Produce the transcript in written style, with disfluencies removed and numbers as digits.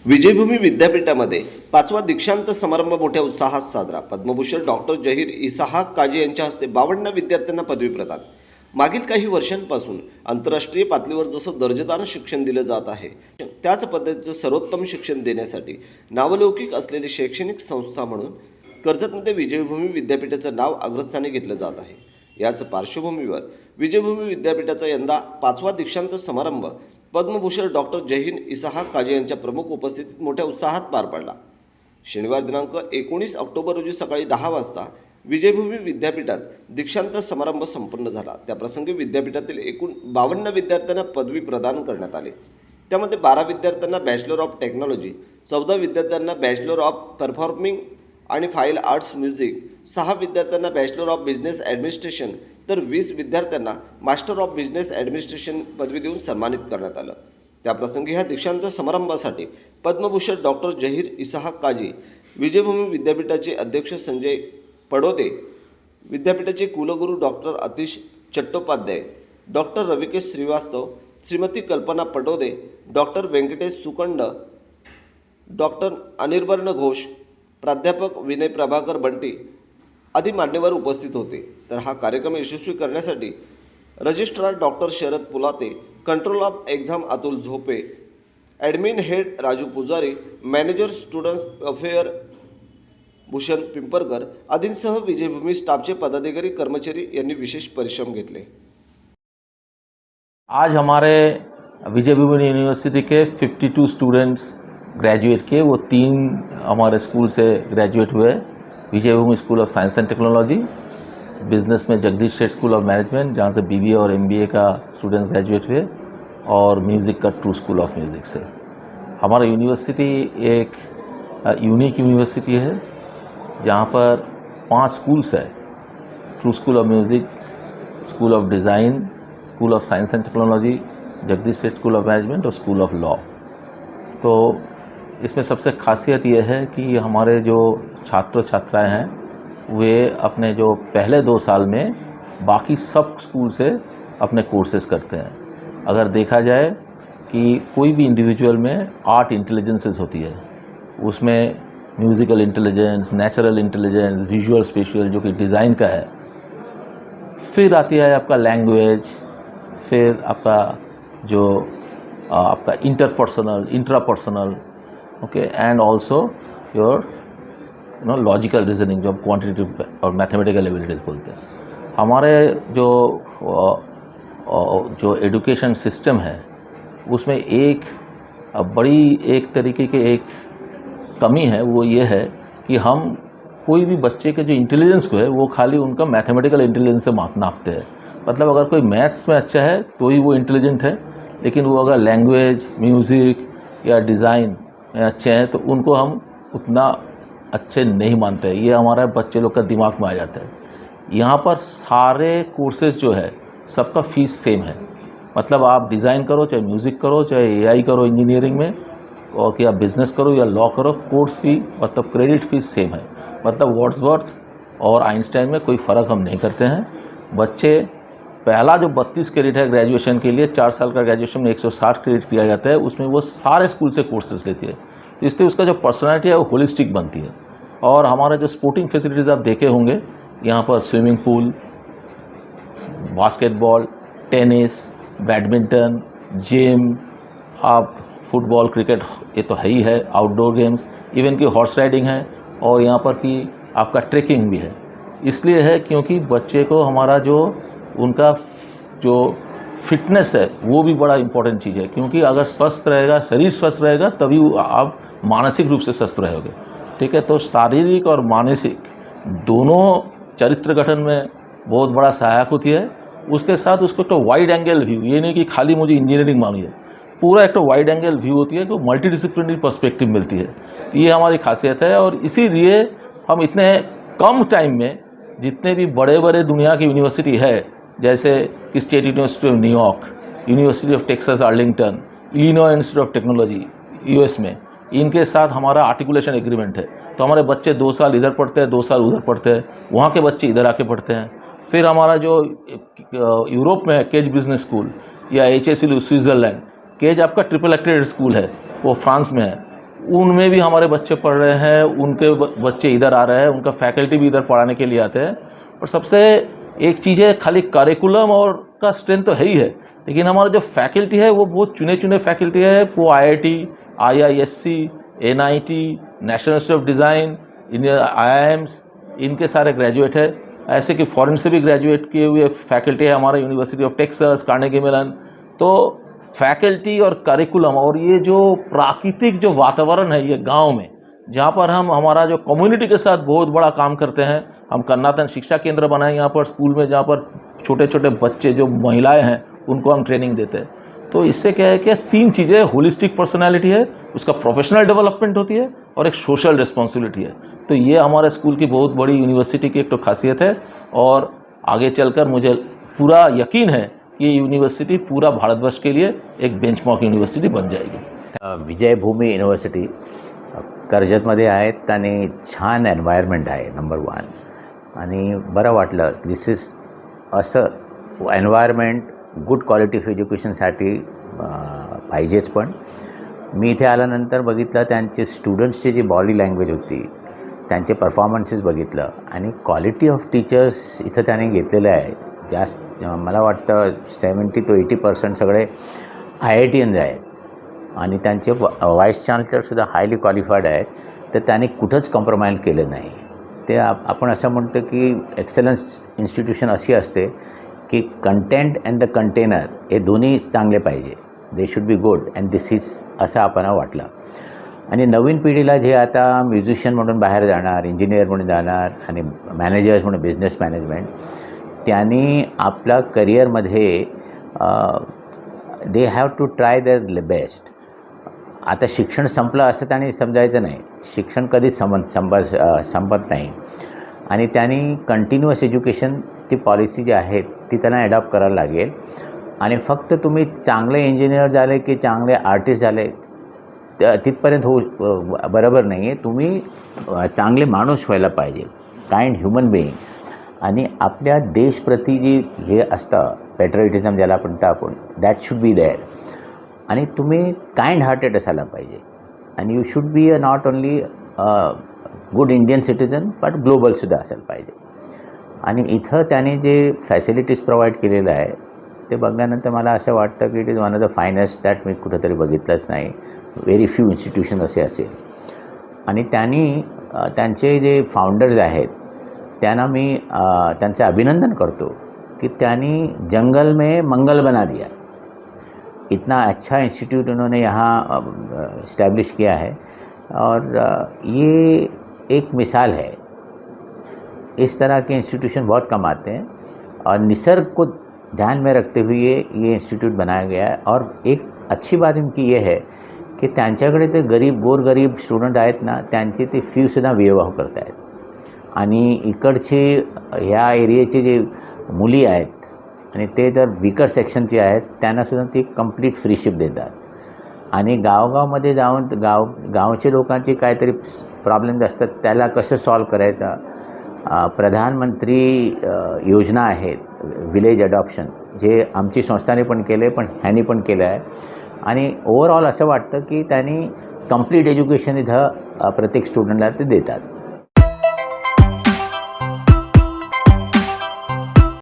विजयभूमी विद्यापीठामध्ये 5वा दीक्षांत समारंभ मोठ्या उत्साहात साजरा. पद्मभूषण डॉक्टर जहीर इसाहाक काजी यांच्या हस्ते 52 विद्यार्थ्यांना पदवी प्रदान. मागील काही वर्षांपासून आंतरराष्ट्रीय पातळीवर जसं दर्जेदार शिक्षण दिलं जात आहे, त्याच पद्धतीचं सर्वोत्तम शिक्षण देण्यासाठी नावलौकिक असलेली शैक्षणिक संस्था म्हणून कर्जतमध्ये विजयभूमी विद्यापीठाचं नाव अग्रस्थानी घेतलं जात आहे. याच पार्श्वभूमीवर विजयभूमी विद्यापीठाचा यंदा 5वा दीक्षांत समारंभ पद्मभूषण डॉक्टर जहीर इसाहाक काजी यांच्या प्रमुख उपस्थितीत मोठ्या उत्साहात पार पडला. शनिवार दिनांक 19 ऑक्टोबर रोजी सकाळी 10 वाजता विजयभूमी विद्यापीठात दीक्षांत समारंभ संपन्न झाला. त्याप्रसंगी विद्यापीठातील एकूण 52 विद्यार्थ्यांना पदवी प्रदान करण्यात आली. त्यामध्ये 12 विद्यार्थ्यांना बॅचलर ऑफ टेक्नॉलॉजी, 14 विद्यार्थ्यांना बॅचलर ऑफ परफॉर्मिंग आणि फाईल आर्ट्स म्युझिक, 6 विद्यार्थ्यांना बॅचलर ऑफ बिझनेस ॲडमिनिस्ट्रेशन तर 20 विद्यार्थ्यांना मास्टर ऑफ बिझनेस ॲडमिनिस्ट्रेशन पदवी देऊन सन्मानित करण्यात आलं. त्याप्रसंगी ह्या दीक्षांत समारंभासाठी पद्मभूषण डॉक्टर जहीर इसाहाक काजी, विजयभूमी विद्यापीठाचे अध्यक्ष संजय पडोदे, विद्यापीठाचे कुलगुरू डॉक्टर आतिश चट्टोपाध्याय, डॉक्टर रविकेश श्रीवास्तव, श्रीमती कल्पना पडोदे, डॉक्टर व्यंकटेश सुकंड, डॉक्टर अनिर्बन घोष, प्राध्यापक विनय प्रभाकर बंटी आदी मान्यवर उपस्थित होते. तर हा कार्यक्रम यशस्वी करण्यासाठी registrar doctor Sharad Pulate, control of exam Atul Zope, admin head Raju Pujari, manager students affair Bhushan Pimparkar आदींसह विजयभूमी स्टाफचे पदाधिकारी कर्मचारी यांनी विशेष परिश्रम घेतले. आज हमारे विजयभूमि यूनिवर्सिटी के 52 स्टूडेंट्स ग्रेजुएट किए. वो 3 हमारे स्कूल से ग्रेजुएट हुए. Vijaybhoomi school of science and technology, business में Jagdish Sheth school of management जहाँ से बीबीए और एमबीए का स्टूडेंट्स ग्रेजुएट हुए, और म्यूज़िक का ट्रू स्कूल ऑफ म्यूज़िक से. हमारा यूनिवर्सिटी एक यूनिक यूनिवर्सिटी है जहाँ पर 5 स्कूल्स है. True school of music, school of design, school of science and technology, Jagdish Sheth school of management और स्कूल ऑफ लॉ. तो इसमें सबसे खासियत यह है कि हमारे जो छात्र छात्राएं हैं वे अपने जो पहले 2 साल में बाकी सब स्कूल से अपने कोर्सेज करते हैं. अगर देखा जाए कि कोई भी इंडिविजुअल में आर्ट इंटेलिजेंसेस होती है, उसमें musical intelligence, natural intelligence, visual spatial जो कि डिज़ाइन का है, फिर आती है आपका लैंग्वेज, फिर आपका जो आपका interpersonal, intrapersonal, okay, and also your logical reasoning जो क्वांटिटेटिव और मैथमेटिकल एबिलिटीज़ बोलते हैं. हमारे जो एजुकेशन सिस्टम है उसमें एक बड़ी एक तरीके के एक कमी है. वो ये है कि हम कोई भी बच्चे के जो इंटेलिजेंस को है वो खाली उनका मैथमेटिकल इंटेलिजेंस से नापते हैं. मतलब अगर कोई मैथ्स में अच्छा है तो ही वो इंटेलिजेंट है, लेकिन वो अगर लैंग्वेज, म्यूज़िक या डिज़ाइन में अच्छे हैं तो उनको हम उतना अच्छे नहीं मानते हैं. ये हमारा बच्चे लोग का दिमाग में आ जाता है. यहाँ पर सारे कोर्सेज जो है सबका फ़ीस सेम है. मतलब आप डिज़ाइन करो, चाहे म्यूज़िक करो, चाहे एआई करो इंजीनियरिंग में, और कि आप बिज़नेस करो या लॉ करो, कोर्स फ़ी मतलब क्रेडिट फ़ीस सेम है. मतलब वर्ड्सवर्थ और आइंस्टाइन में कोई फ़र्क हम नहीं करते हैं. बच्चे पहला जो 32 क्रेडिट है ग्रेजुएशन के लिए, 4 साल का ग्रेजुएशन में 160 क्रेडिट किया जाता है, उसमें वो सारे स्कूल से कोर्सेज लेती है. तो इसलिए उसका जो पर्सनालिटी है वो होलिस्टिक बनती है. और हमारे जो स्पोर्टिंग फैसिलिटीज़ आप देखे होंगे, यहाँ पर swimming pool, basketball, tennis, badminton, gym, आप फुटबॉल, क्रिकेट ये तो है ही है, आउटडोर गेम्स, इवन की हॉर्स राइडिंग है, और यहाँ पर कि आपका ट्रेकिंग भी है. इसलिए है क्योंकि बच्चे को हमारा जो उनका जो फिटनेस है वो भी बड़ा इम्पोर्टेंट चीज़ है. क्योंकि अगर स्वस्थ रहेगा, शरीर स्वस्थ रहेगा, तभी आप मानसिक रूप से स्वस्थ रहोगे. ठीक है, तो शारीरिक और मानसिक दोनों चरित्र गठन में बहुत बड़ा सहायक होती है. उसके साथ उसको तो वाइड एंगल व्यू, ये नहीं कि खाली मुझे इंजीनियरिंग मानी है, पूरा एक तो वाइड एंगल व्यू होती है, तो मल्टी डिसिप्लिनरी पर्सपेक्टिव मिलती है. ये हमारी खासियत है. और इसीलिए हम इतने कम टाइम में जितने भी बड़े बड़े दुनिया की यूनिवर्सिटी है, जैसे कि state university of New York, university of Texas Arlington, Illinois institute of technology US में, इनके साथ हमारा आर्टिकुलेशन एग्रीमेंट है. तो हमारे बच्चे 2 साल इधर पढ़ते हैं, 2 साल उधर पढ़ते हैं, वहाँ के बच्चे इधर आके पढ़ते हैं. फिर हमारा जो यूरोप में है केज बिजनेस स्कूल या HSLU स्विट्ज़रलैंड, केज आपका ट्रिपल एक्रेडिटेड स्कूल है, वो फ्रांस में है. उनमें भी हमारे बच्चे पढ़ रहे हैं, उनके बच्चे इधर आ रहे हैं, उनका फैकल्टी भी इधर पढ़ाने के लिए आते हैं। और सबसे एक चीज़ है, खाली करिकुलम और का स्ट्रेंथ तो है ही है, लेकिन हमारा जो फैकल्टी है वो बहुत चुने चुने फैकल्टी है। वो IIT, IISc, NIT, national institute of design, IIMs, इनके सारे ग्रेजुएट है। ऐसे कि फॉरेन से भी ग्रेजुएट किए हुए फैकल्टी है हमारा, university of Texas, Carnegie Mellon. तो फैकल्टी और करिकुलम और ये जो प्राकृतिक जो वातावरण है ये गांव में, जहाँ पर हम हमारा जो कम्युनिटी के साथ बहुत बड़ा काम करते हैं। हम कन्नातन शिक्षा केंद्र बनाए यहाँ पर स्कूल में, जहाँ पर छोटे छोटे बच्चे जो महिलाएं हैं उनको हम ट्रेनिंग देते हैं। तो इससे क्या है कि 3 चीज़ें, होलिस्टिक पर्सनालिटी है, उसका प्रोफेशनल डेवलपमेंट होती है और एक सोशल रिस्पॉन्सिबिलिटी है। तो ये हमारे स्कूल की बहुत बड़ी यूनिवर्सिटी की एक तो खासियत है। और आगे चलकर मुझे पूरा यकीन है कि ये यूनिवर्सिटी पूरा भारतवर्ष के लिए एक बेंचमार्क यूनिवर्सिटी बन जाएगी। विजयभूमी युनिव्हर्सिटी कर्जतमध्ये आहेत आणि छान एन्व्हायरमेंट आहे नंबर 1. आणि बरं वाटलं, दिस इज असं एन्व्हायरमेंट गुड क्वालिटी ऑफ एज्युकेशनसाठी पाहिजेच. पण मी इथे आल्यानंतर बघितलं त्यांचे स्टुडंट्सची जी बॉडी लँग्वेज होती, त्यांचे परफॉर्मन्सेस बघितलं आणि क्वालिटी ऑफ टीचर्स इथं त्याने घेतलेले आहे. जास्त मला वाटतं 70 to 80% सगळे IITians आहेत आणि त्यांचे व्हाईस चान्सलरसुद्धा हायली क्वालिफाईड आहेत. तर त्यांनी कुठंच कॉम्प्रोमाइज केलं नाही. ते आपण असं म्हणतो की एक्सलन्स इन्स्टिट्यूशन अशी असते की कंटेंट अँड द कंटेनर हे दोन्ही चांगले पाहिजे. They should be good and this is असं आपल्याला वाटलं. आणि नवीन पिढीला जे आता म्युझिशियन म्हणून बाहेर जाणार, इंजिनियर म्हणून जाणार आणि मॅनेजर्स म्हणून बिझनेस मॅनेजमेंट, त्यांनी आपल्या करिअरमध्ये they have to try their best. आता शिक्षण संपलं असं त्यांनी समजायचं नाही. शिक्षण कधीच संपत नाही. आणि त्यांनी कंटिन्युअस एज्युकेशन ती पॉलिसी जी आहे ती त्यांना ॲडॉप्ट करायला लागेल. आणि फक्त तुम्ही चांगले इंजिनियर झाले की चांगले आर्टिस्ट झाले तिथपर्यंत बरोबर नाही आहे. तुम्ही चांगले माणूस व्हायला पाहिजे, काइंड ह्युमन बिईंग. आणि आपल्या देशप्रती जी हे असतं पॅट्रिऑटिझम ज्याला म्हणतो आपण, दॅट शुड बी देअर. आणि तुम्ही काइंड हार्टेड असायला पाहिजे. आणि you should be not only good Indian citizen but ग्लोबलसुद्धा असायला पाहिजे. आणि इथं त्याने जे फॅसिलिटीज प्रोव्हाइड केलेलं आहे ते बघल्यानंतर मला असं वाटतं की it is one of the finest that मी कुठंतरी बघितलंच नाही. व्हेरी फ्यू इन्स्टिट्यूशन असे असेल. आणि त्यांनी त्यांचे जे फाउंडर्स आहेत त्यांना मी त्यांचे अभिनंदन करतो कि त्यांनी जंगल में मंगल बना दिया. इतना अच्छा इंस्टीट्यूट उन्होंने यहाँ इस्टेब्लिश किया है और ये एक मिसाल है. इस तरह के इंस्टीट्यूशन बहुत कम आते हैं और निसर्ग को ध्यान में रखते हुए ये इंस्टीट्यूट बनाया गया है. और एक अच्छी बात इनकी ये है की त्यांच्याकडे ते गोरगरीब स्टुडंट आहेत ना, त्यांची ते फीसुद्धा वेवहाव करत आहेत. आणि इकडचे ह्या एरियाचे जे मुली आहेत आणि ते तर वीकर सेक्शनचे आहेत त्यांनासुद्धा ते कंप्लीट फ्रीशिप देतात. आणि गावगावमध्ये जाऊन गावचे लोकांचे काहीतरी प्रॉब्लेम्स असतात त्याला कसं सॉल्व करायचा. प्रधानमंत्री योजना आहेत विलेज अडॉप्शन, जे आमची संस्थाने पण केले पण ह्यांनी पण केलं आहे. आणि ओव्हरऑल असं वाटतं की त्यांनी कंप्लीट एज्युकेशन इथं प्रत्येक स्टुडंटला ते देतात.